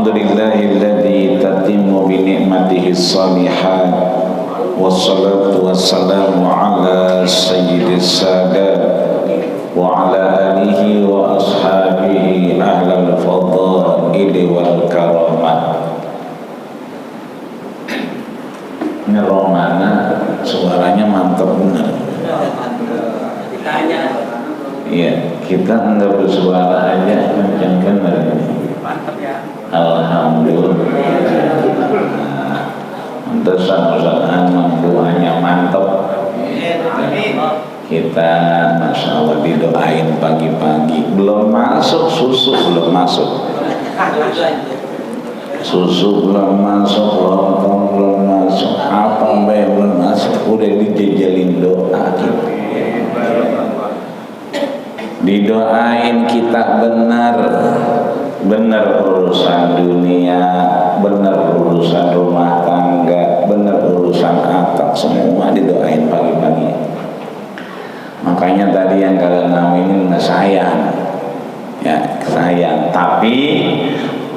Alhamdulillahilladzi tatimmu bi ni'matihi shalihat wassalatu wassalamu ala sayyidis sadat wa ala alihi wa ashabihi ahlal fadaili wal karamat. Ini Romana suaranya mantap benar. Iya, kita anda bersuara aja kencang benar. Mantap ya. Alhamdulillah. Mantesan Ustaz Anam doanya mantap. Kita Masya Allah didoain pagi-pagi. Belum masuk susu, belum masuk. Susu belum masuk, lontong belum masuk, apa belum masuk, udah dijejelin doa kita. Didoain kita benar urusan dunia, benar urusan rumah tangga, benar urusan akad, semua didoain pagi-pagi. Makanya tadi yang kalian naminin sayang, ya sayang. Tapi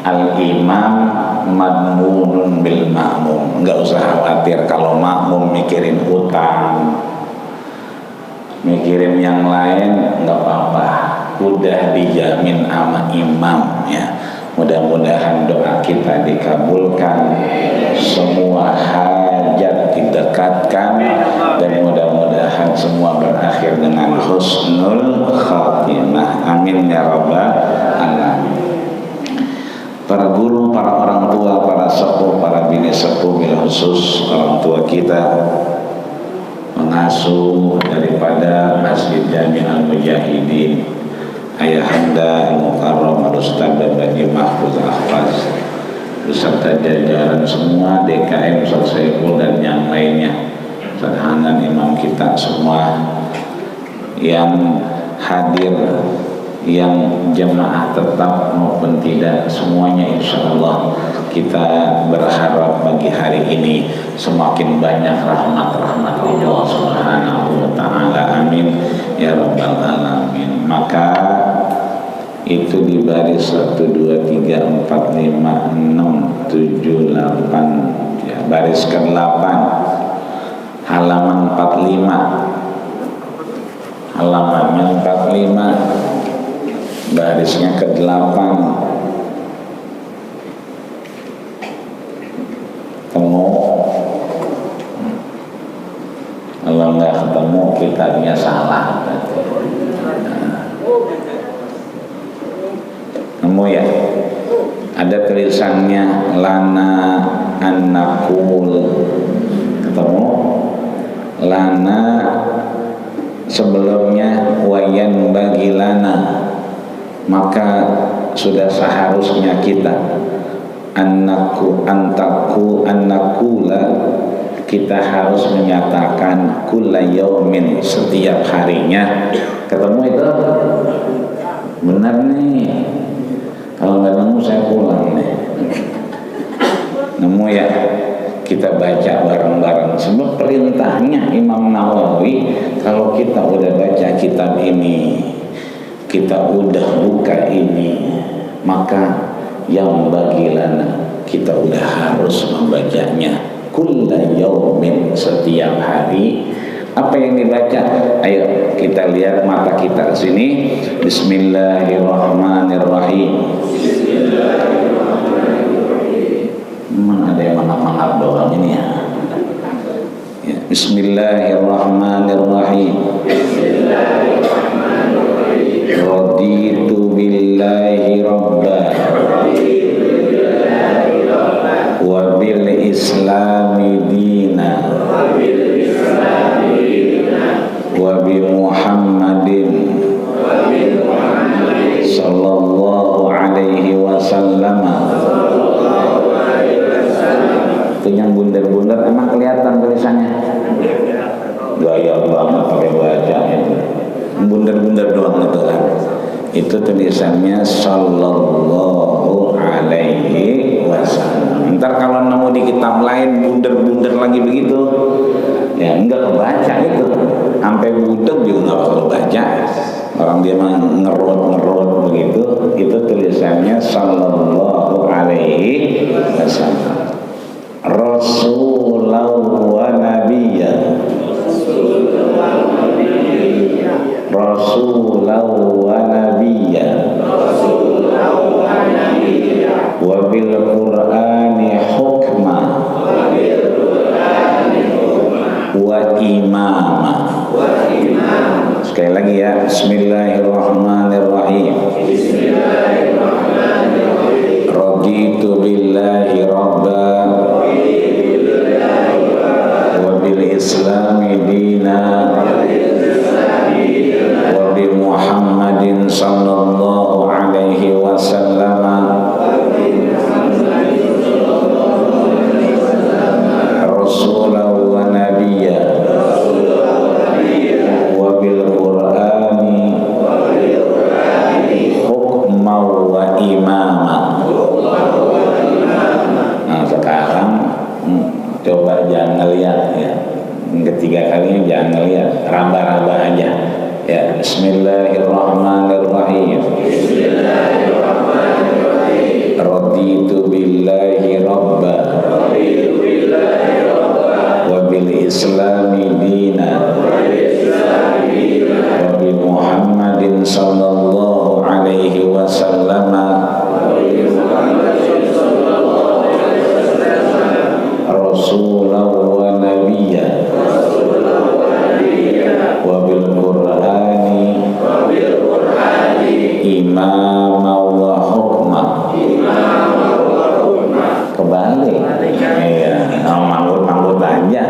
al-imam madmunun bil ma'mum. Enggak usah khawatir kalau makmum mikirin utang, mikirin yang lain, enggak apa-apa. Udah dijamin sama imam ya. Mudah-mudahan doa kita dikabulkan, semua hajat didekatkan, dan mudah-mudahan semua berakhir dengan husnul khatimah. Amin ya rabbal alamin. Para guru, para orang tua, para sepuh, para bini sepuh, bil khusus orang tua kita, pengasuh daripada Masjid Jami' Al-Mujahidin, Ayahanda Al-Mukarram Al-Ustaz dan Bani Mahfuz Ahfaz, beserta jajaran semua DKM Ustaz Saiful dan yang lainnya, Ustaz Hanan imam kita semua yang hadir, yang jemaah tetap maupun tidak, semuanya insya Allah kita berharap bagi hari ini semakin banyak rahmat-rahmat Allah Subhanahu wa ta'ala. Amin ya rabbal alamin. Maka itu di baris 1, 2, 3, 4, 5, 6, 7, 8 ya, baris ke-8 halaman 45, halamannya 45, barisnya ke-8. Ketemu? Kalau nggak ketemu kitabnya salah. Nemu ya? Ada tulisannya lana an-naqul. Ketemu? Lana sebelumnya wayan bagi lana. Maka sudah seharusnya kita annakula kita harus menyatakan kulla yaumin, setiap harinya. Ketemu itu? Benar nih. Kalau nggak nemu saya pulang nih. Nemu ya? Kita baca bareng-bareng. Sebab perintahnya Imam Nawawi, kalau kita udah baca kitab ini, kita udah buka ini, maka yang bagilana kita udah harus membacanya kulla yaumin, setiap hari. Apa yang dibaca? Ayo kita lihat mata kita ke sini. Bismillahirrahmanirrahim. Ada yang mangap-mangap doang ini ya. Bismillahirrahmanirrahim. Raditu billahi rabba wa bil islami dina wa bi Muhammadin sallallahu alaihi wasallam. Itu yang bundar-bundar emang kelihatan tulisannya. Gaya banget pakai baca itu. Bundar-bundar doang itu kan. Itu tulisannya sallallahu alaihi wasallam. Ntar kalau nemu di kitab lain bundar-bundar lagi begitu, ya enggak kebaca itu. Sampai budeg juga enggak bakal baca. Orang dia mah ngerot begitu. itu tulisannya sallallahu alaihi wasallam. Rasulau wa nabiyya, Rasulau wa nabiyya, wa bil Qur'ani hukma, wa imama. Sekali lagi ya, Bismillahirrahmanirrahim. Raditu billahi rabba wa bil islami dina wa bi Muhammadin sallallahu alaihi wasallam rasulan wa nabiyya wa bil Qur'ani hukman wa imama. Nah sekarang coba jangan ngeliat ya, ketiga kalinya jangan ngeliat, raba-raba aja ya. Bismillahirrahmanirrahim. Raditu billahi rabba wa bil islami dina wa bi Muhammadin sallallahu alaihi wasallam rasulan wa nabiyya wa bil Qur'ani imama wa hukma. Kebalik ya, manggut aja.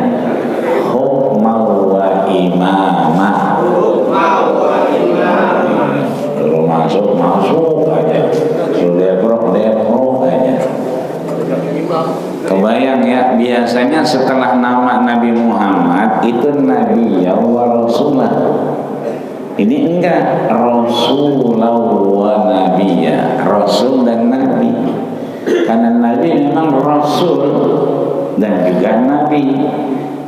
Hukma wa imama. Kalau masuk aja, sudah deprok aja. Kebayang ya, biasanya setelah nama Nabi Muhammad itu Nabi ya wa Rasulullah. Ini enggak, Rasulullah wa Nabiya, Rasul dan Nabi. Karena Nabi memang Rasul dan juga Nabi.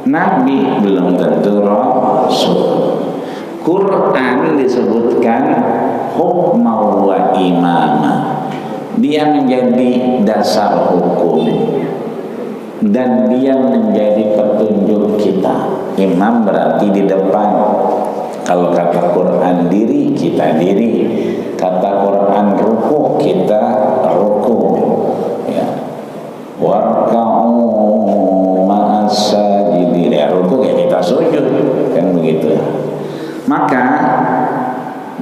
Nabi belum tentu Rasul. Quran disebutkan hukma wa imama. Dia menjadi dasar hukum dan dia menjadi petunjuk kita. Imam berarti di depan. Kalau kata Quran diri, kita diri. Kata Quran ruku, kita ruku. Ya. Warka'u ma'as sajidin. Ya, ruku ya kita sujud, kan begitu. Maka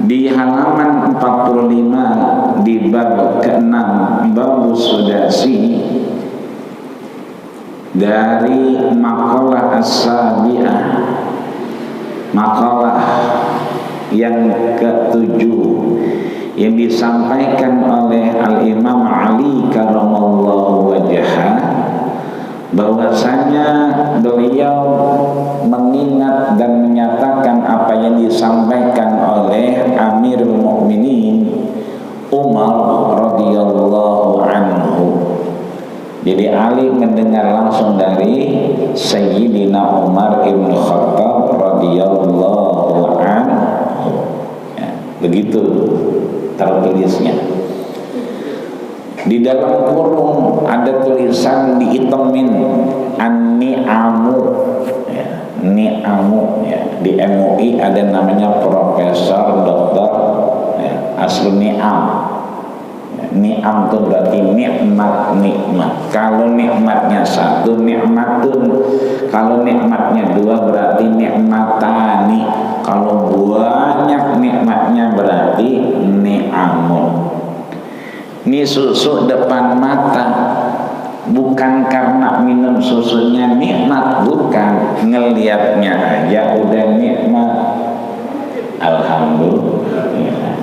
di halaman 45 di bab ke-6 bab sudasi dari makalah as-sabi'ah, makalah yang ke-7 yang disampaikan oleh Al-Imam Ali karamallahu wajhah, bahwasanya beliau mengingat dan menyatakan apa yang disampaikan oleh Amirul Mukminin Umar radhiyallahu anhu. Jadi Ali mendengar langsung dari Sayyidina Umar ibn Khattab radhiyallahu anhu. Ya, begitu tertulisnya. Di dalam kurung ada tulisan dihitemin an-ni'amu ya, ni'amu ya. Di MUI ada namanya Profesor Doktor ya, Aslu Ni'am. Ni'am itu berarti nikmat. Kalau nikmatnya satu, nikmatun. Kalau nikmatnya dua, berarti nikmatani. Kalau banyak nikmatnya, berarti ni'amun. Ini susu depan mata, bukan karena minum susunya nikmat, bukan. Ngelihatnya aja udah nikmat. Alhamdulillah.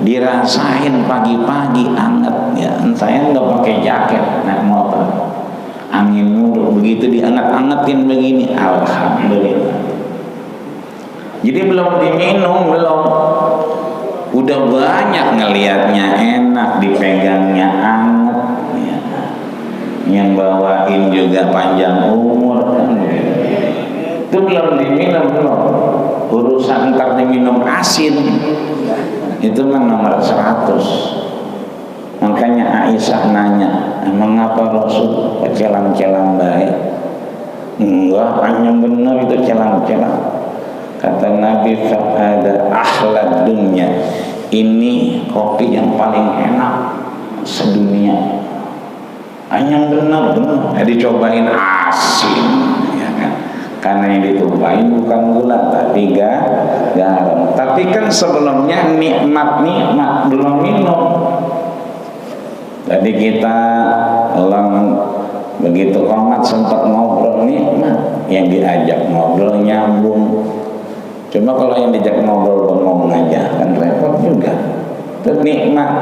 Dirasain pagi-pagi anget ya. Saya nggak pakai jaket naik motor, angin mulu, begitu dianget-angetin begini, alhamdulillah. Jadi belum diminum, belum, udah banyak ngelihatnya enak, dipegangnya anget ya. Yang bawain juga panjang umur kan. Itu belum diminum, belum. Urusan ntar diminum asin itu mah nomor 100. Aisyah nanya, mengapa Rasul celang-celang baik? Enggak, hanya benar itu celang-celang. Kata Nabi, fa'ada ahlad dunya, ini kopi yang paling enak sedunia. Hanya benar-benar dicobain asin, ya kan? Karena yang ditumpahin bukan gula tapi garam. Tapi kan sebelumnya nikmat belum minum. Jadi kita begitu komat sempat ngobrol nikmat, yang diajak ngobrol nyambung. Cuma kalau yang diajak ngobrol bengong aja kan repot juga. Itu nikmat.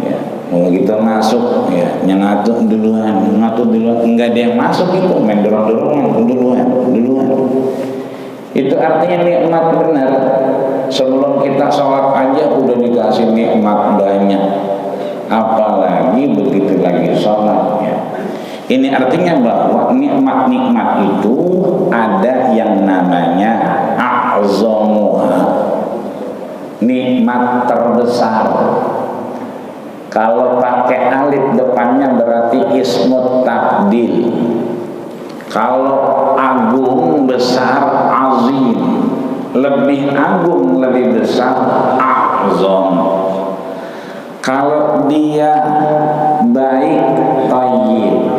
Ya, kalau kita masuk ya ngatur duluan, enggak ada yang masuk itu, main dorong-dorongan duluan. Itu artinya nikmat benar. Sebelum kita sholat aja udah dikasih nikmat banyak. Apalagi begitu lagi sholat ya. Ini artinya bahwa nikmat-nikmat itu ada yang namanya a'zamuha, nikmat terbesar. Kalau pakai alif depannya berarti ismut tabdil. Kalau agung, besar, azim, lebih agung, lebih besar, a'zam. Kalau dia baik, tayyib,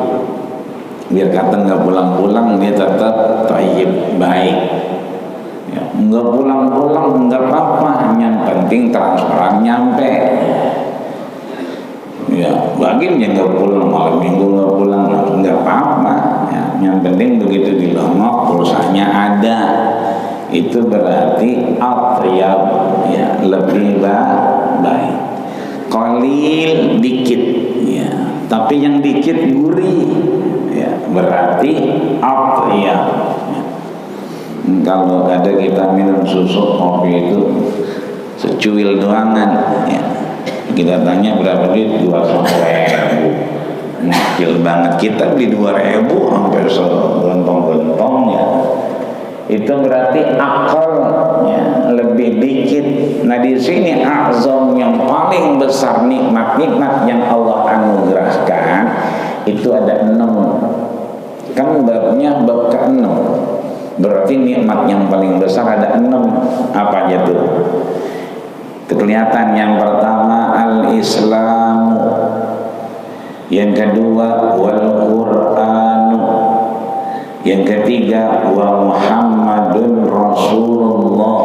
biar kata nggak pulang-pulang dia tetap tayyib, baik. Ya, nggak pulang-pulang nggak apa-apa, yang penting transparan nyampe. Ya, baginya nggak pulang, malam minggu nggak pulang, nggak apa-apa. Ya, yang penting begitu dilongok pulsanya ada, itu berarti atyab, ya, lebih baik. Qalil dikit, ya, tapi yang dikit gurih, ya, berarti atyab. Ya. Kalau ada kita minum susu kopi itu secuil doangan, ya. Kita tanya berapa duit, 200.000. Kecil banget, kita beli 2.000 hampir segontong-gontong ya. Itu berarti akal ya, lebih dikit. Nah di sini azam yang paling besar nikmat-nikmat yang Allah anugerahkan itu ada 6. Kan babnya bab ke-6. Berarti nikmat yang paling besar ada 6. Apa aja tuh? Kelihatan yang pertama al-Islam, yang kedua wal-Quran, yang ketiga wa Muhammadun Rasulullah,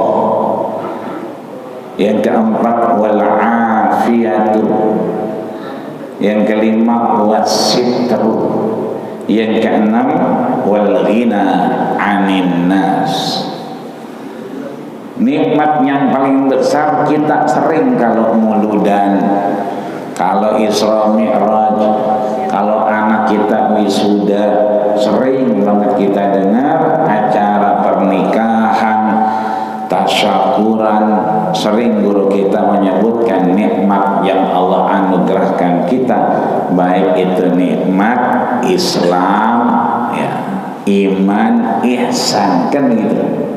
yang keempat wal afiyatu, yang kelima wasitru, yang keenam wal ghina 'anil nas. Nikmat yang paling besar kita sering kalau muludan, kalau Isra Mi'raj, kalau anak kita wisuda, sering banget kita dengar acara pernikahan, tasyakuran, sering guru kita menyebutkan nikmat yang Allah anugerahkan kita, baik itu nikmat Islam, ya, iman, ihsan, kan gitu.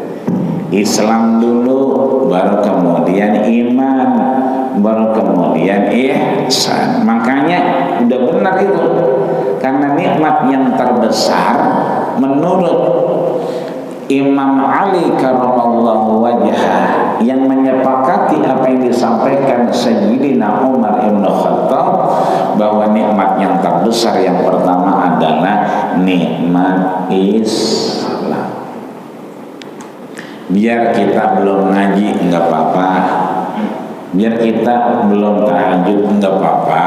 Islam dulu, baru kemudian iman, baru kemudian ihsan. Makanya udah benar itu. Karena nikmat yang terbesar menurut Imam Ali karramallahu wajhah, yang menyepakati apa yang disampaikan Sayyidina Umar ibn Khattab, bahwa nikmat yang terbesar yang pertama adalah nikmat Islam. Biar kita belum ngaji enggak apa-apa, biar kita belum tahajud enggak apa-apa,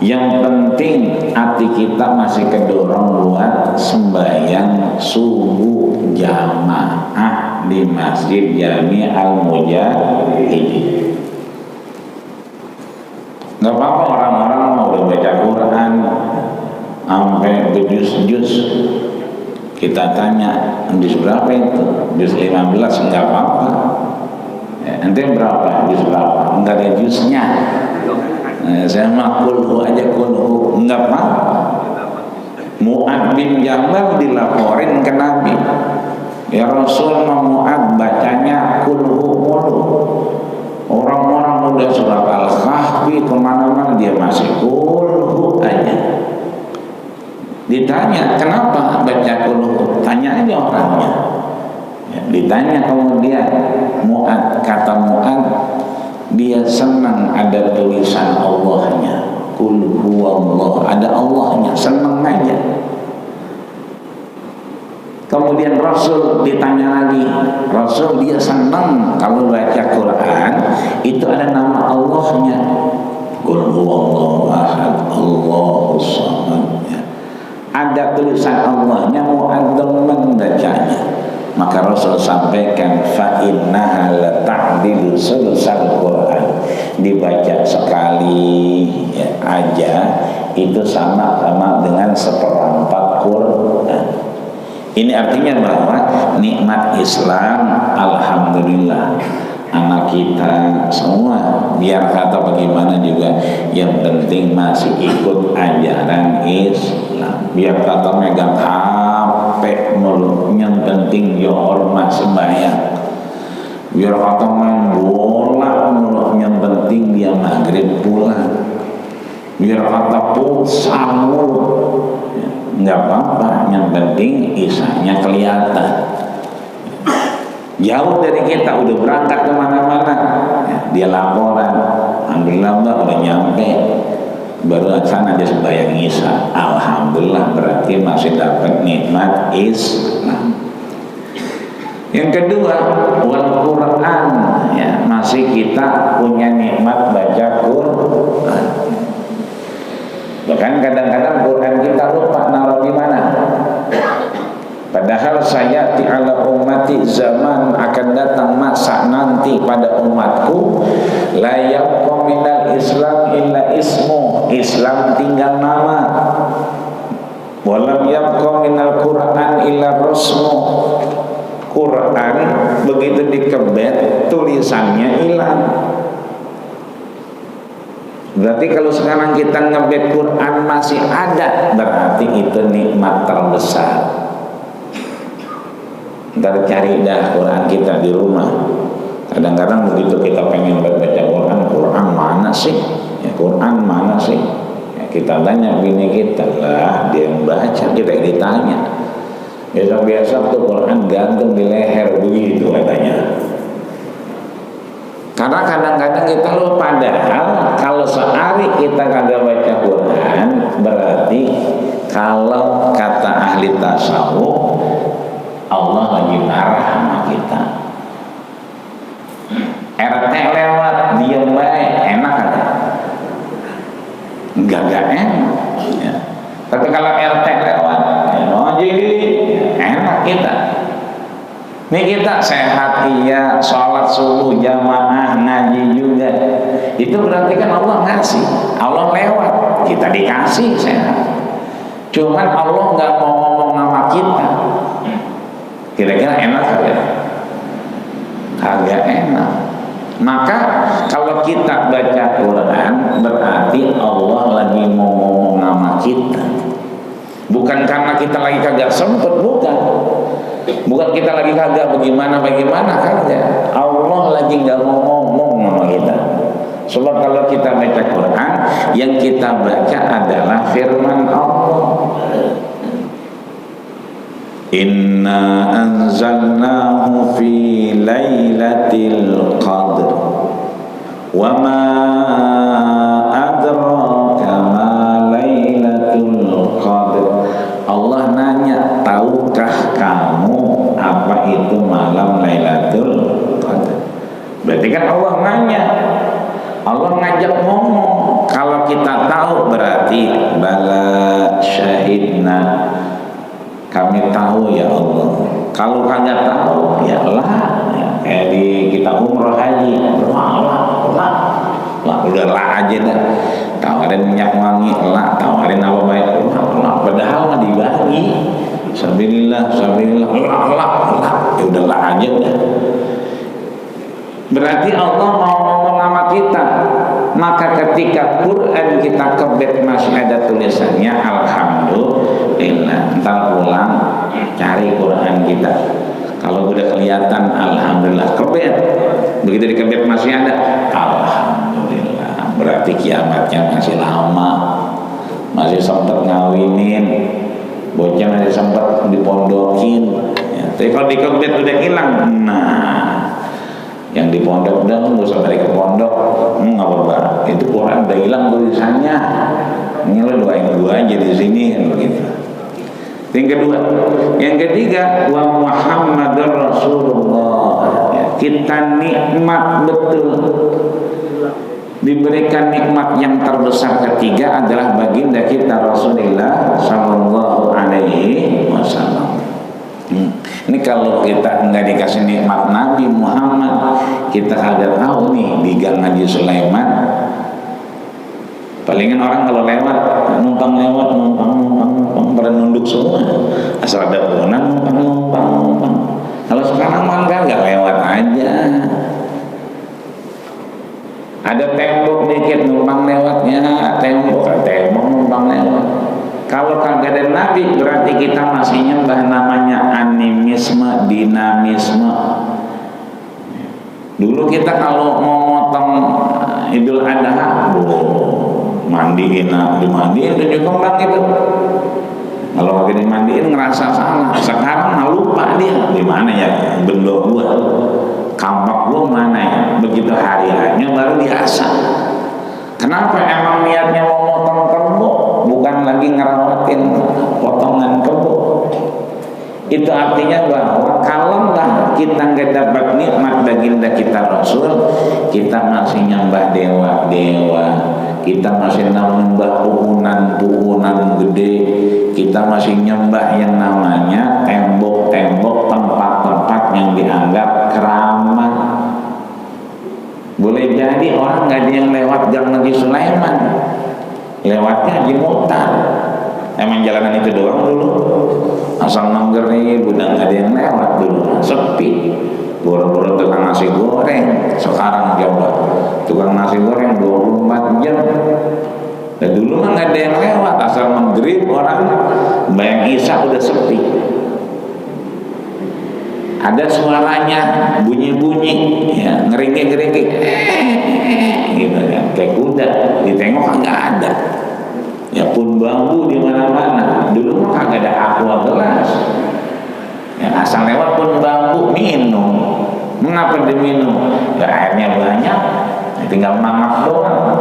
yang penting hati kita masih kedorong buat sembahyang subuh jamaah di Masjid Jami Al-Mujahidin. Enggak apa-apa orang-orang mau udah baca Quran sampai berjus-jus, kita tanya juz berapa itu? Juz 15, enggak apa-apa. Ya, nanti berapa? Juz berapa? Enggak ada juznya. Saya mah kulhu aja, kulhu, enggak apa-apa. Mu'ad bin Jabal dilaporin ke Nabi, ya Rasul, Mu'ad bacanya kulhu mulu. Orang-orang udah surat Al-Kahfi kemana-mana dia masih ditanya kenapa baca qul, tanya aja orangnya. Ya, ditanya kemudian Mu'ad, kata Mu'ad dia senang ada tulisan Allahnya, qul huwallah, ada Allahnya, senang aja. Kemudian Rasul ditanya lagi, Rasul dia senang kalau baca Quran itu ada nama Allahnya, qul huwallahu ahad Allahus samad, ya. Ada tulisan Allahnya, Mu'ad demen bacanya. Maka Rasul sampaikan fa innaha la ta'dilu sulusal Quran, dibaca sekali ya, aja itu sama dengan seperempat Quran. Ini artinya bahwa nikmat Islam, alhamdulillah, anak kita semua biar kata bagaimana juga yang penting masih ikut ajaran Islam. Biar kata megang HP mulu, yang penting ya hormat sembahyang. Biar kata main bola mulu, yang penting dia maghrib pulang. Biar kata pulsa mulu, nggak apa-apa, yang penting isanya kelihatan. Jauh dari kita, udah berangkat kemana-mana ya, dia laporan, alhamdulillah Mbak udah nyampe, baru sana aja sembahyang isya, alhamdulillah, berarti masih dapat nikmat Islam. Yang kedua, wal Quran, ya, masih kita punya nikmat baca Quran. Bahkan kadang-kadang Quran kita lupa naruh di mana. Padahal saya ala ummati, zaman akan datang masa nanti pada umatku la yabqa minal Islam illa ismu, Islam tinggal nama. Walam yabqa minal Quran illa rasmu, Quran begitu dikebet tulisannya hilang. Berarti kalau sekarang kita ngebet Quran masih ada, berarti itu nikmat terbesar. Ntar cari dah Quran kita di rumah. Kadang-kadang begitu kita pengen baca Quran, Quran mana sih? Ya, Quran mana sih? Ya, kita tanya bini kita, lah dia yang baca, kita ditanya. Biasa-biasa tuh Quran gantung di leher begitu katanya. Karena kadang-kadang kita lupa, padahal kalau sehari kita kagak baca Quran, berarti kalau kata ahli tasawuf Allah lagi marah sama kita. RT lewat diam baik, enak kan? Enggak enak ya. Tapi kalau RT lewat jadi enak kita. Ini kita sehat iya, sholat subuh jamaah, ngaji juga. Itu berarti kan Allah ngasih, Allah lewat, kita dikasih sehat. Cuman Allah nggak mau ngomong nama kita. Kira-kira enak kagak? Kagak enak. Maka kalau kita baca Quran, berarti Allah lagi mau ngomong nama kita. Bukan karena kita lagi kagak sempet, bukan. Bukan kita lagi kagak bagaimana kagak. Allah lagi nggak mau ngomong sama kita. Sebab kalau kita baca Quran, yang kita baca adalah firman Allah. Inna anzalnahu fi lailatul qadr wa ma adraka ma lailatul qadr. Allah nanya, tahukah kamu apa itu malam Lailatul Qadar? Berarti kan Allah nanya, Allah ngajak ngomong. Kalau kita tahu berarti bala syahidna, kami tahu ya Allah. Kalau kagak tahu ya lah, ya, kayak di kita umroh haji, lah udah lah aja dah. Tawarin minyak wangi, lah tawarin apa baik, lah padahal mah dibagi. Sabilillah, lah ya udah lah aja udah. Berarti Allah mau ngomong sama kita. Maka ketika Quran kita kebet masih ada tulisannya, alhamdulillah. Ntar pulang cari Quran kita. Kalau udah kelihatan, alhamdulillah kebet. Begitu dikebet masih ada, alhamdulillah. Berarti kiamatnya masih lama, masih sempat ngawinin, bocah masih sempat dipondokin ya. Tapi kalau di kompet udah hilang, nah yang di pondok udah nggak usah balik ke pondok, nggak apa-apa. Itu Quran udah hilang tulisannya. Ini lo doain gua aja di sini kan begitu. Yang kedua, yang ketiga, wa Muhammadur Rasulullah. Ya, kita nikmat betul. Diberikan nikmat yang terbesar ketiga adalah baginda kita Rasulullah Sallallahu Alaihi Wasallam. Ini kalau kita nggak dikasih nikmat Nabi Muhammad, kita kagak tahu nih di Gang Haji Sulaiman. Palingan orang kalau lewat, numpang pada nunduk semua. Asal ada bangunan numpang. Kalau sekarang mah nggak lewat aja. Ada tembok dikit numpang lewatnya, tembok numpang lewat. Kalau kagak ada Nabi berarti kita masih nyembah namanya animisme, dinamisme. Dulu kita kalau mau motong Idul Adha, dimandiin tunjuk kembang gitu. Kalau lagi dimandiin ngerasa salah. Sekarang mah lupa dia di mana ya bendo gua, kampak gua mana ya. Begitu hari-harinya baru diasah. Kenapa? Emang niatnya mau motong kebo, bukan lagi ngerawatin potongan kebo. Itu artinya bahwa kalau kita nggak dapat nikmat baginda kita Rasul, kita masih nyembah dewa-dewa, kita masih nyembah puhunan gede, kita masih nyembah yang namanya tembok-tembok, tempat-tempat yang dianggap keramat. Boleh jadi orang nggak ada yang lewat Gang Haji Sulaiman, lewatnya Haji Muhtar. Emang jalanan itu doang dulu, asal nonggernya udah nggak ada yang lewat dulu, sepi. Boro-boro tukang nasi goreng. Sekarang coba tukang nasi goreng 24 jam. Dan dulu mah nggak ada yang lewat, asal maghrib orang bayang isya udah sepi. Ada suaranya bunyi-bunyi, ya, ngeringik-ngeringik, gitu kan, kayak kuda. Ditengok nggak ada. Ya pun bambu di mana-mana. Dulu mah kagak ada aqua gelas. Ya, asal lewat pun bambu minum. Mengapa diminum? Ya airnya banyak, tinggal mamak doang.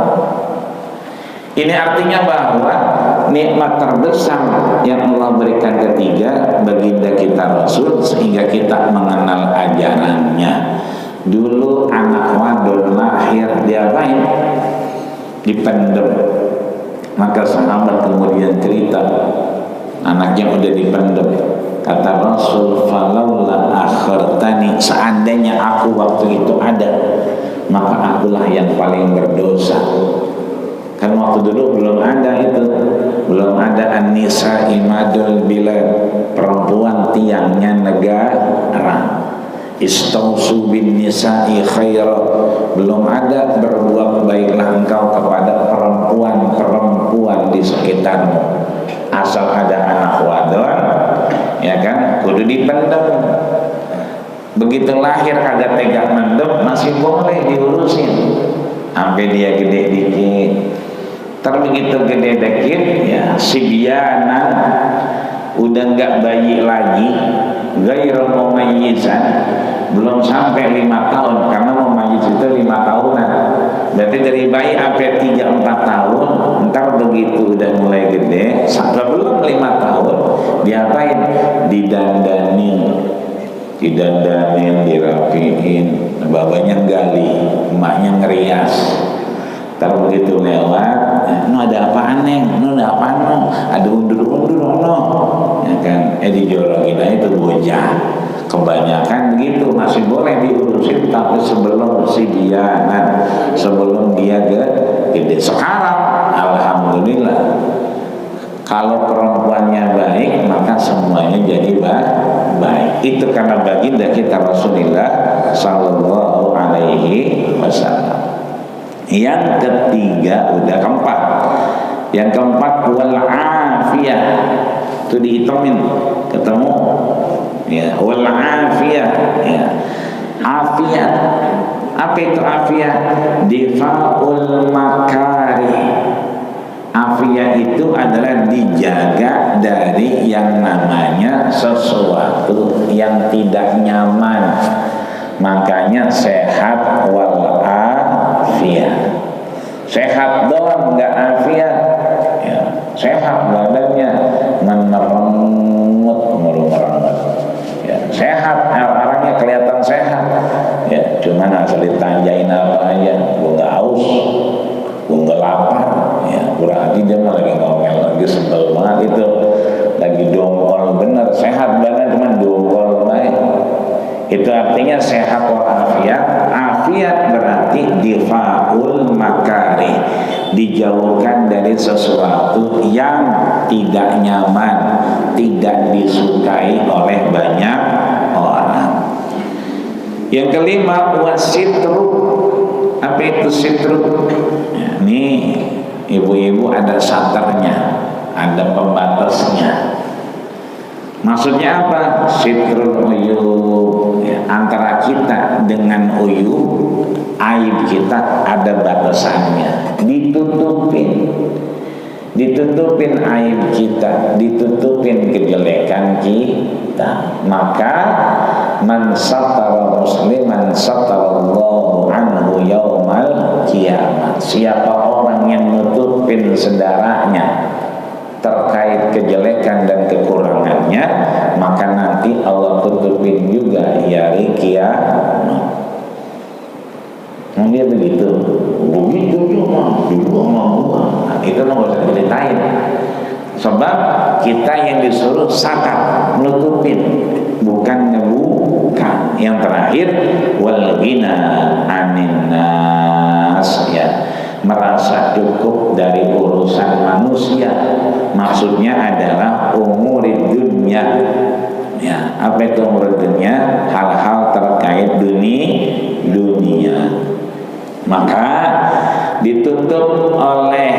Ini artinya bahwa nikmat terbesar yang Allah berikan ketiga baginda kita Rasul sehingga kita mengenal ajarannya. Dulu anak wadon lahir diapain? Dipendem. Maka sahabat kemudian cerita anaknya udah dipendem. Kata Rasul, falaula akhartani, seandainya aku waktu itu ada, maka akulah yang paling berdosa. Kan waktu dulu belum ada itu, belum ada an-nisa imadul bilad, perempuan tiangnya negara. Istausu bin nisa'i khaira, belum ada berbuat baiklah engkau kepada perempuan-perempuan di sekitarmu. Asal ada anak wadon, ya kan, kudu dipendem. Begitu lahir kagak tega mendem, masih boleh diurusin sampai dia gede dikit. Begitu gede dikit, ya sibyanan, udah nggak bayi lagi, ghairu mumayyizan, belum sampai 5 tahun, karena mumayyiz itu 5 tahunan. Berarti dari bayi sampai 3-4 tahun, ntar begitu udah mulai gede, sampai belum 5 tahun, diapain? Didandanin, dirapiin, babanya gali, emaknya ngerias. Ntar begitu lewat, no ada apaan neng, no ada apaan no, ada undur-undur no, ya kan, dijorokin aja itu bocah. Kebanyakan begitu masih boleh diurusin, tapi sebelum sibyanan, sebelum dia gede. Sekarang alhamdulillah, kalau perempuannya baik maka semuanya jadi baik. Itu karena baginda kita Rasulullah Sallallahu Alaihi Wasallam. Yang ketiga udah keempat. Yang keempat wal afiyah. Itu dihitungin, ketemu. Ya, wal afiyah. Ya. Afiyah. Apa itu afiyah? Difa'ul makari. Afiat itu adalah dijaga dari yang namanya sesuatu yang tidak nyaman. Makanya sehat wal afiat. Sehat doang nggak afiat, ya, sehat badannya meremut, ya, sehat orangnya kelihatan sehat, ya, cuman asal ditanjain apa aja, gua nggak haus, gua nggak lapar, ya, berarti dia mah lagi ngomel, lagi sebel banget itu, lagi dongkol bener, sehat badan cuman dongkol baik. Itu artinya sehat walafiat. Afiat berarti difaul makari, dijauhkan dari sesuatu yang tidak nyaman, tidak disukai oleh banyak orang. Yang kelima, wasitru. Apa itu sitru? Ya, nih ibu-ibu ada saternya, ada pembatasnya. Maksudnya apa? Sitrul uyub, ya, antara kita dengan uyub, aib kita ada batasannya, ditutupin aib kita, ditutupin kejelekan kita. Maka man satara musliman satarallahu anhu yaumal kiamat. Siapa orang yang nutupin saudaranya terkait kejelekan dan kekurangannya, maka nanti Allah tutupin juga hari kiamat. Dia begitu cuma nah, itu nggak usah diceritain. Sebab kita yang disuruh satar, nutupin, bukan ngebuka. Yang terakhir, wal ghina anin nas, ya, merasa cukup dari urusan manusia. Maksudnya adalah umurid dunia, ya, apa itu umurid dunia? Hal-hal terkait dunia. Maka ditutup oleh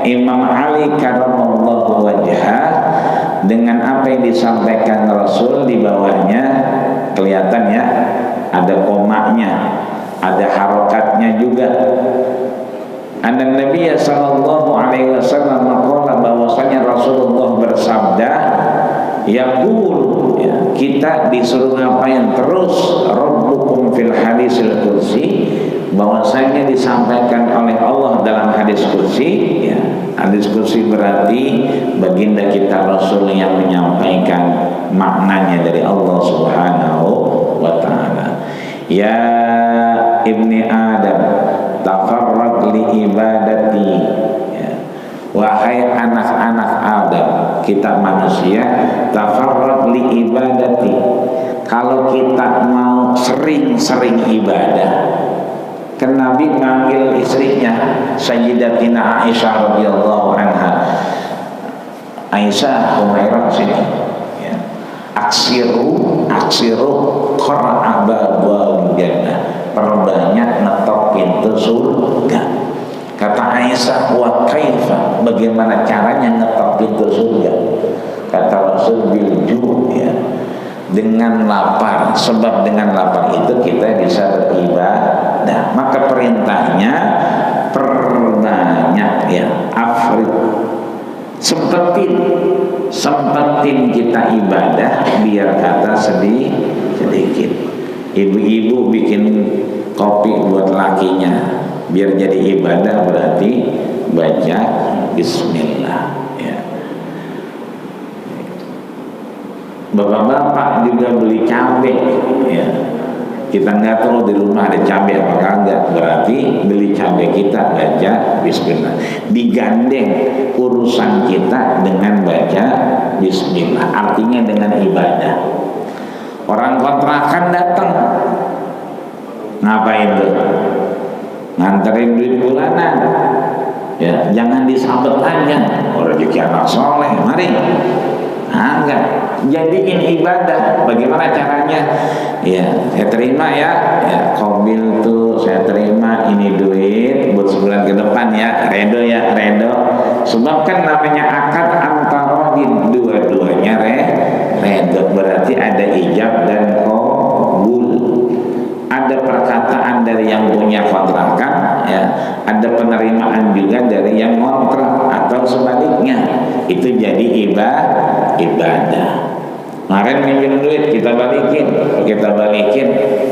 Imam Ali karramallahu wajhah dengan apa yang disampaikan Rasul. Di bawahnya kelihatan ya, ada komanya, ada harokatnya juga. An-Nabi sallallahu alaihi wasallam maqala, bahwasanya Rasulullah bersabda, yaqul, ya, kita disuruh ngapain terus, rabbukum fil hadisil qudsi, bahwasanya disampaikan oleh Allah dalam hadis qudsi, ya. Hadis qudsi berarti baginda kita Rasul yang menyampaikan maknanya dari Allah Subhanahu wa taala. Ya ibni Adam, tafarraq li ibadati, ya. Wahai anak-anak Adam, kita manusia, tafarraq li ibadati, kalau kita mau sering-sering ibadah. Kan Nabi manggil istrinya Sayyidatina Aisyah radhiyallahu anha, Aisyah, Humairah sini, ya. Aksiru qara'a babal jannah, perbanyak ngetok pintu surga. Kata Aisyah, wa kaifa, bagaimana caranya ngetok pintu surga? Kata Rasul, bilju, ya, dengan lapar. Sebab dengan lapar itu kita bisa beribadah. Maka perintahnya perbanyak, ya, afrid, sempetin kita ibadah, biar kata sedikit. Ibu-ibu bikin kopi buat lakinya, biar jadi ibadah, berarti baca bismillah, ya. Bapak-bapak juga beli cabai, ya. Kita nggak tahu di rumah ada cabai apa kagak, berarti beli cabai kita baca bismillah. Digandeng urusan kita dengan baca bismillah, artinya dengan ibadah. Orang kontrakan datang, ngapain tuh? Nganterin duit bulanan, ya, jangan disabet aja. Orang rezeki anak soleh, mari. Enggak, jadiin ibadah. Bagaimana caranya? Ya, saya terima ya, kobil tuh saya terima, ini duit buat sebulan ke depan ya, redo ya, redo. Sebab kan namanya akad antara di dua-duanya redo, berarti ada ijab dan qabul. Ada perkataan dari yang punya kontrakan, ya, ada penerimaan juga dari yang ngontrak, atau sebaliknya itu jadi ibadah. Kemarin minjem duit kita balikin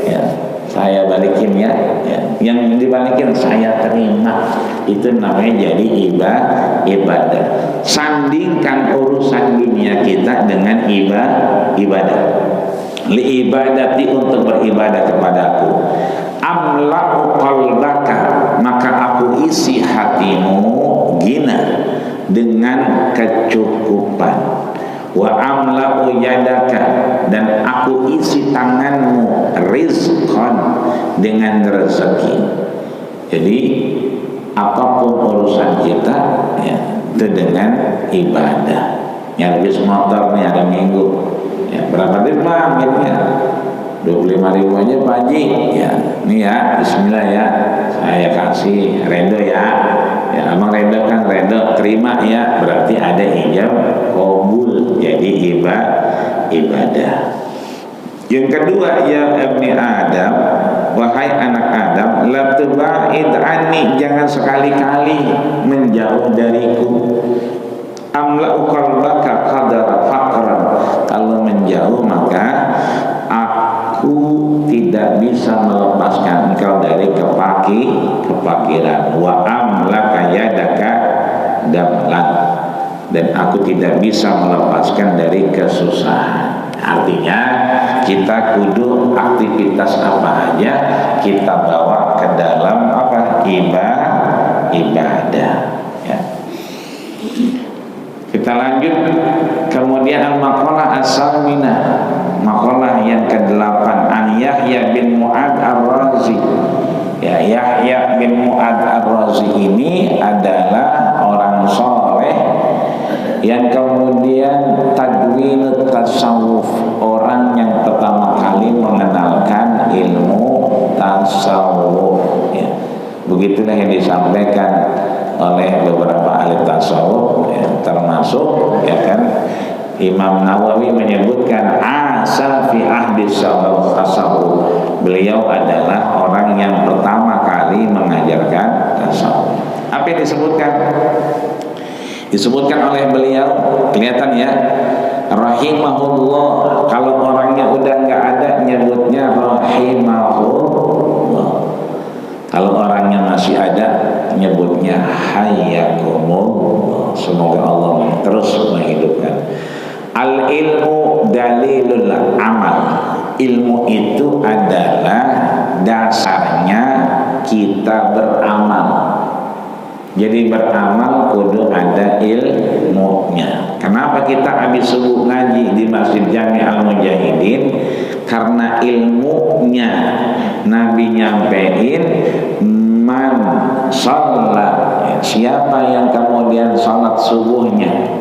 ya, saya balikin ya, yang dibalikin saya terima, itu namanya jadi ibadah. Sandingkan urusan dunia kita dengan ibadah. Li ibadati, untuk beribadah kepadaku. Amla'u qalbaka, maka aku isi hatimu gina, dengan kecukupan. Wa amla'u yadaka, dan aku isi tanganmu rizqan, dengan rezeki. Jadi apapun urusan kita ya, itu dengan ibadah. Nyarbis motor nih ada minggu ya, berapa duit bang gitu ya, 25.000 aja Pak Haji ya, nih ya, bismillah ya, saya kasih redo ya, abang redo kan, redo terima ya, berarti ada ijab qabul, jadi ibadah. Yang kedua, ya ibni Adam, wahai anak Adam, la tubaid anni, jangan sekali-kali menjauh dariku. Amla'u qalbaka qadara faqran, kalau menjauh maka aku tidak bisa melepaskan engkau dari kefakiran. Wa amlaka yadaka damlan, dan aku tidak bisa melepaskan dari kesusahan. Artinya kita kudu aktivitas apa aja kita bawa ke dalam apa, ibadah ya. Kita lanjut, kemudian al-maqalah as-saminah, maqalah yang ke-8, an Yahya bin Mu'ad ar-Razi. Ya, Yahya bin Mu'ad ar-Razi ini adalah orang soleh yang kemudian tadwinut tasawuf, orang yang pertama kali mengenalkan ilmu tasawuf ya. Begitulah yang disampaikan oleh beberapa ahli tasawuf ya, termasuk ya kan Imam Nawawi menyebutkan asa fi ahdi tasawuf, beliau adalah orang yang pertama kali mengajarkan tasawuf. Apa yang disebutkan oleh beliau, kelihatan ya, rahimahullah. Kalau orangnya udah nggak ada nyebutnya rahimahullah, kalau orangnya masih ada nyebutnya hayyakumullah, semoga Allah terus menghidupkan. Al ilmu dalilul amal, ilmu itu adalah dasarnya kita beramal. Jadi beramal kudu ada ilmunya. Kenapa kita habis subuh ngaji di Masjid Jami Al-Mujahidin? Karena ilmunya Nabi nyampein, man sholat, siapa yang kemudian sholat subuhnya,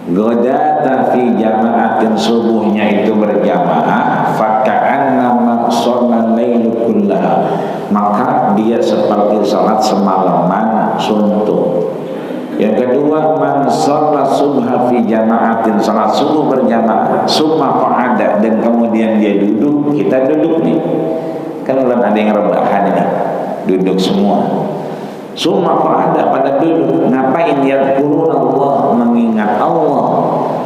godata fi jama'atin, subuhnya itu berjamaah, faka'annama sholat lailu kullaha, maka dia seperti sholat semalaman suntuk. Yang kedua, man sholat subha fi jama'atin, sholat subuh berjamaah, summa qa'ada, dan kemudian dia duduk, kita duduk nih, kan belum ada yang rebahan ini, duduk semua. Summa qa'ada, pada duduk, ngapain? Yadhkurun Allah, mengingat Allah,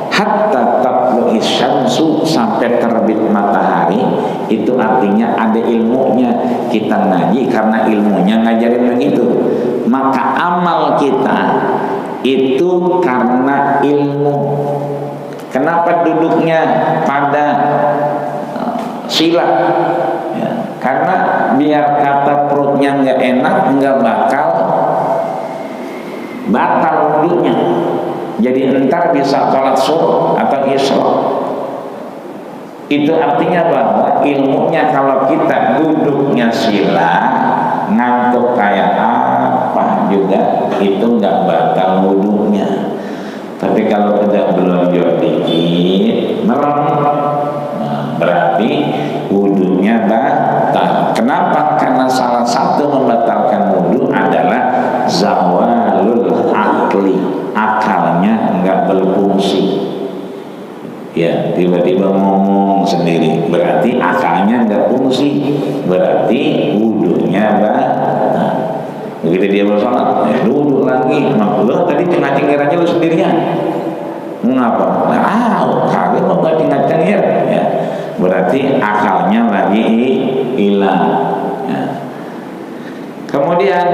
hatta tatlu'is syamsu, sampai terbit matahari. Itu artinya ada ilmunya. Kita ngaji karena ilmunya ngajarin begitu. Maka amal kita itu karena ilmu. Kenapa duduknya pada sila ya, karena biar kata perutnya nggak enak, nggak batal wudhunya. Jadi entar bisa sholat subuh atau isya. Itu artinya bahwa ilmunya kalau kita duduknya sila, ngantuk kayak apa juga, itu nggak batal wudhunya. Tapi kalau udah belonjor dikit, merem, berarti wudhunya batal. Kenapa? Karena salah satu membatalkan wudhu adalah zawalul akli, akalnya nggak berfungsi. Ya, tiba-tiba ngomong sendiri, berarti akalnya nggak fungsi, berarti wudhunya batal. Begitu dia bersolat, duduk lagi. Lo tadi cengah-cengiranya lo sendirian. Mengapa? Nah, kagak mau cengah-cengir. Ya. Berarti akalnya lagi hilang. Ya. Kemudian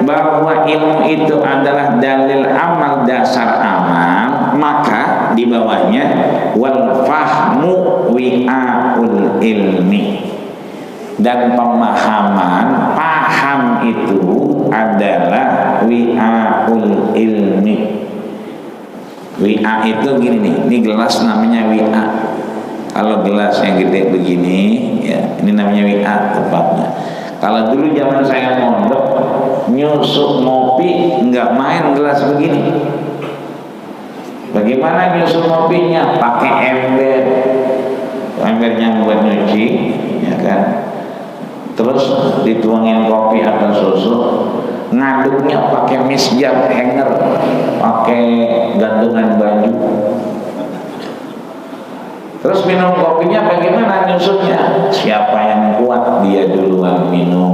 bahwa ilmu itu adalah dalil amal, dasar amal, maka di bawahnya wal fahmu wi'aul ilmi, dan pemahaman, paham itu adalah wi'aul ilmi. Wi'a itu gini nih, ini gelas namanya wi'a. Kalau gelas yang gede begini, ya ini namanya wi'a tepatnya. Kalau dulu zaman saya mondok, nyusuk ngopi nggak main gelas begini. Bagaimana nyusuk ngopinya? Pakai ember, embernya buat nyuci, ya kan? Terus dituangin kopi atau susu, ngaduknya pakai misjab hanger, pakai gantungan baju. Terus minum kopinya bagaimana nyusupnya? Siapa yang kuat dia duluan minum.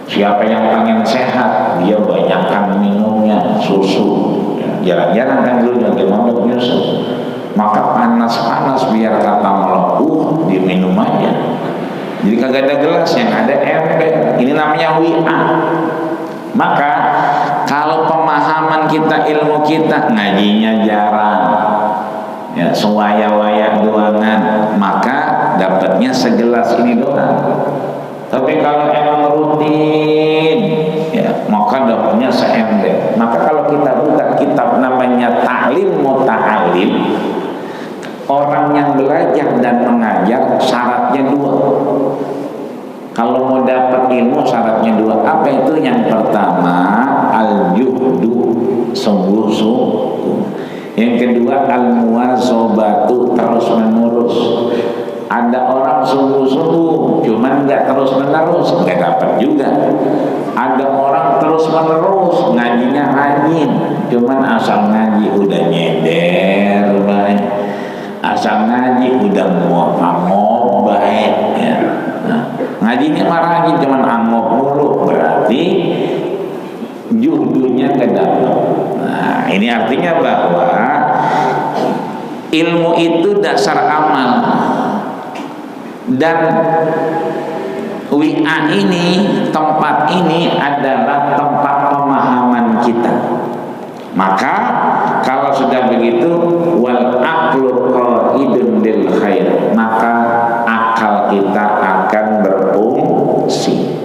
Siapa yang pengen sehat dia banyakkan minumnya susu. Jarang-jarang kan dulu yang mondok nyusup. Maka panas-panas biar kata melepuh diminum aja. Jadi kagak ada gelas, yang ada ember. Ini namanya wi'a. Maka kalau pemahaman kita, ilmu kita, ngajinya jarang, ya sewaya-waya doangan, maka dapatnya segelas ini doang. Tapi kalau emang rutin, ya maka dapatnya seember. Maka kalau kita buka kitab namanya Ta'lim Muta'alim, orang yang belajar dan mengajar syaratnya dua. Kalau mau dapat ilmu syaratnya dua. Apa itu? Yang pertama al-juhdu, sungguh-sungguh. Yang kedua al-muwazabatu, terus menerus. Ada orang sungguh-sungguh cuman nggak terus menerus, nggak dapat juga. Ada orang terus menerus ngajinya rajin, cuman asal ngaji udah nyender baik, asal ngaji udah ngomong baik, ya. Nah, ngajinya mah rajin cuman angop mulu, berarti juhdunya kedalam. Nah, ini artinya bahwa ilmu itu dasar amal, dan wi'a ini, tempat ini adalah tempat pemahaman kita. Maka kalau sudah begitu, wal aqlu qaidun lil khair, maka akal kita akan berfungsi.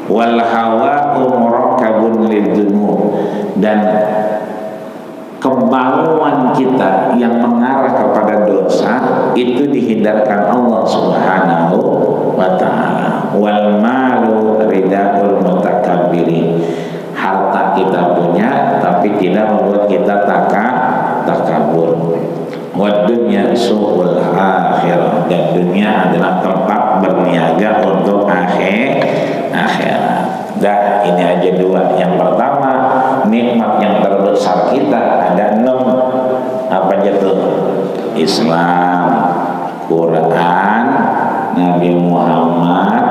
Wal hawa murakkabun lidunub, dan kemauan kita yang mengarah kepada dosa itu dihindarkan Allah Subhanahu wa ta'ala. Wal malu ridaul mutakabbirin, harta kita punya tapi tidak membuat kita takabur. Wad dunya su'ul akhirah, dan dunia adalah tempat berniaga untuk akhirat. Dah, ini aja dua. Yang pertama, nikmat yang terbesar kita ada 6. Apa aja tuh? Islam, Quran, Nabi Muhammad,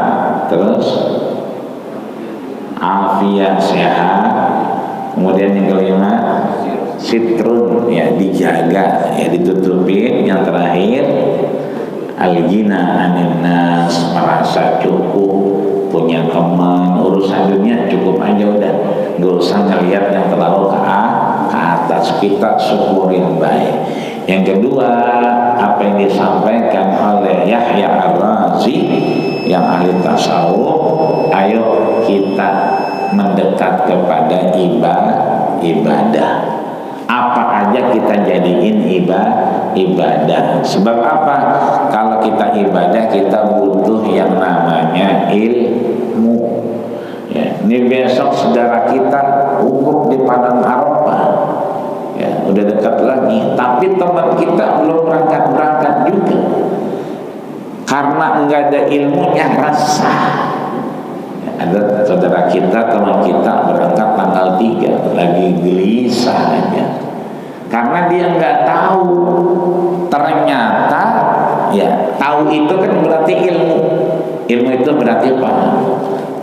terus afiat, sehat. Kemudian yang kelima sitrun, ya dijaga, ya ditutupin. Yang terakhir al-ghina anin nas, merasa cukup, punya teman, urusan dunia cukup aja udah, nggak usah ngelihat yang terlalu ke atas. Kita syukurin baik. Yang kedua, apa yang disampaikan oleh Yahya Ar-Razi yang ahli tasawuf, ayo kita mendekat kepada ibadah. Apa aja kita jadiin ibadah. Sebab apa? Kalau kita ibadah, kita butuh yang namanya ilmu. Ya, ini besok saudara kita wukuf di Padang Arafah. Ya, udah dekat lagi. Tapi teman kita belum berangkat juga. Karena enggak ada ilmunya, rasa. Ya, ada saudara kita, teman kita berangkat tanggal 3, lagi gelisah aja. Karena dia nggak tahu. Ternyata ya tahu itu kan berarti ilmu. Ilmu itu berarti apa?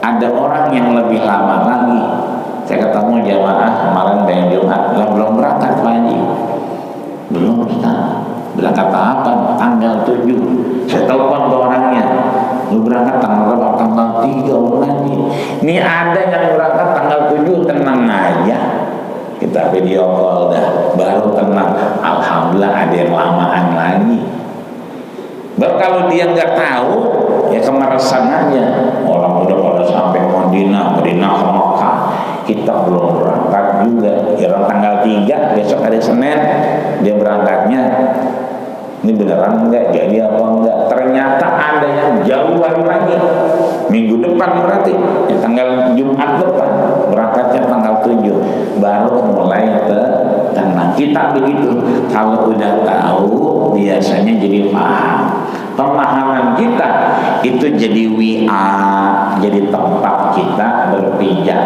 Ada orang yang lebih lama lagi. Saya ketemu jamaah kemarin dari Jumat, belum berangkat lagi. Belum berangkat apa? Tanggal 7. Saya telepon ke orangnya. Lu berangkat tanggal berapa? Tanggal 3 lagi. Ini ada yang berangkat tanggal 7, tenang aja. Kita video call dah, baru tenang. Alhamdulillah ada yang lamaan lagi. Baru kalau dia nggak tahu, ya kemarasan aja. Orang udah pada sampai Madinah ke Mekah, kita belum berangkat juga. Ya tanggal 3, besok hari Senin dia berangkatnya. Ini beneran enggak, jadi apa enggak? Ternyata ada yang jauhan lagi. Minggu depan berarti, ya tanggal Jumat depan, berangkatnya tanggal 7. Baru mulai tenang. Kita begitu, kalau udah tahu biasanya jadi paham. Pemahaman kita itu jadi jadi tempat kita berpijak.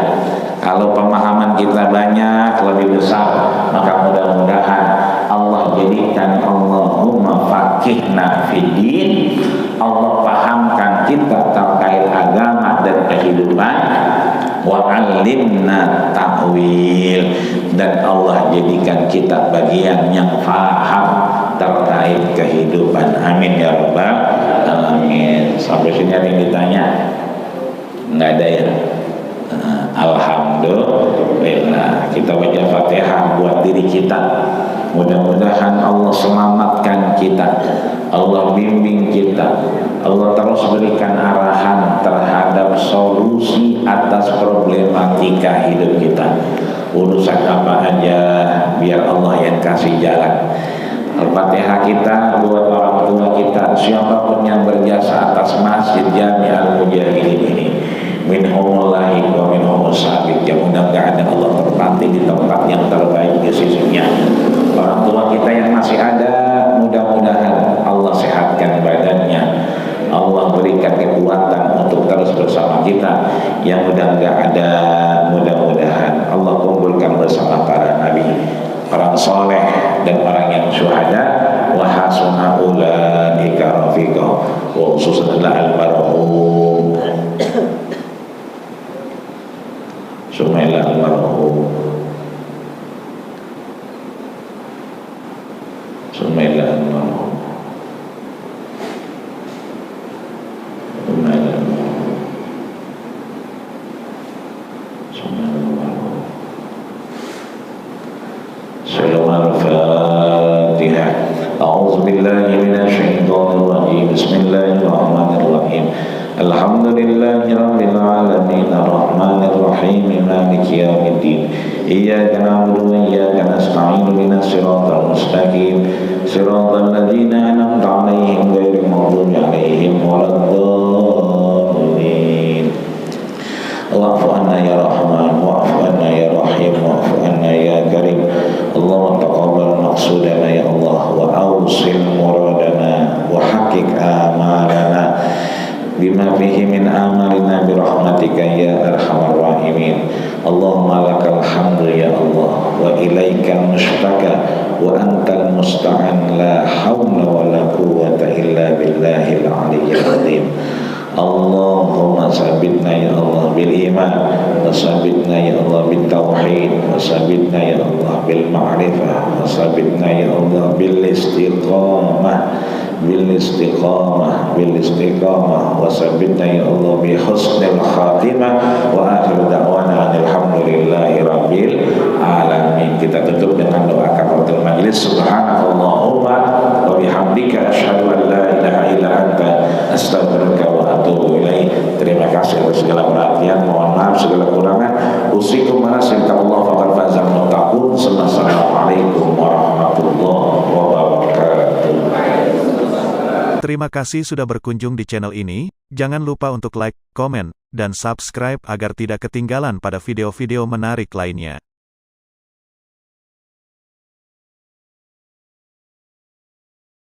Kalau pemahaman kita banyak, lebih besar, maka mudah-mudahan Allah jadikan Allahumma faqihna fiddin. Allah pahamkan kita terkait agama dan kehidupan. Wa 'allimna ta'wil, dan Allah jadikan kita bagian yang faham terkait kehidupan. Amin ya rabbal alamin. Sampai sini ada yang ditanya? Enggak ada ya? Alhamdulillah. Kita baca Fatihah buat diri kita. Mudah-mudahan Allah selamatkan kita, Allah bimbing kita, Allah terus berikan arahan terhadap solusi atas problematika hidup kita. Urusan apa aja biar Allah yang kasih jalan. Al-Fatihah kita buat orang tua kita, siapapun yang berjasa atas Masjid Jami Al-Mujahidin ini, minhumullahi wa minhumus sabit, yang mudah-mudahan Allah terpanti di tempat yang terbaik di sisinya. Orang tua kita yang masih ada, mudah-mudahan Allah sehatkan badannya, Allah berikan kekuatan untuk terus bersama kita. Yang udah nggak ada, mudah-mudahan Allah kumpulkan bersama para nabi, orang soleh dan orang yang syuhada. Wa hasuna ulaika rafiqa, wa khususan al-marhum Sumaila al-marhum Sumaila al-marhum Sumaila al-marhum Sumaila al-marhum. Salam al-Fatihah. A'udzu billahi minasy syaithanir rajim. Bismillahirrahmanirrahim. Alhamdulillahi rabbil alamin, arrahmanir rahim, maliki yaumiddin. Iyyaka na'budu wa iyyaka nasta'in, ihdinas siratal mustaqim, siratal ladzina an'amta 'alaihim ghairil maghdubi 'alaihim waladdallin. Wa'fu anna ya Rahman, wa'fu anna ya Rahim, wa'fu anna ya Karim. Allahumma taqabbal maqsudana ya Allah, wa awsil muradana, wa haqiq amalana bima fihi min amalina birahmatika ya arhamar rahimin. Allahumma lakal hamdu ya Allah, wa ilaikal mustaka, wa antal musta'an, la hawla wa la quwwata illa billahil aliyyil azim. Allahumma sabitna ya Allah bil iman, wa sabitna ya Allah bil tauhid, wa sabitna ya Allah bil ma'rifah, wa sabitna ya Allah bil istiqamah, wa sabitna ya Allah bi husnil khatimah, wa akhir da'wana alhamdulillahi rabbil alamin. Kita tutup dengan doa kafaratul majlis. Subhanallahumma wa bihamdika asyhadu an la ilaha illa anta, astaghfiruka wa atubu ilaik. Terima kasih atas segala perhatian, mohon maaf segala kurangan. Usikum manasika Allah faqad fazal muttaqun. Assalamualaikum warahmatullahi wabarakatuh. Terima kasih sudah berkunjung di channel ini. Jangan lupa untuk like, komen, dan subscribe agar tidak ketinggalan pada video-video menarik lainnya.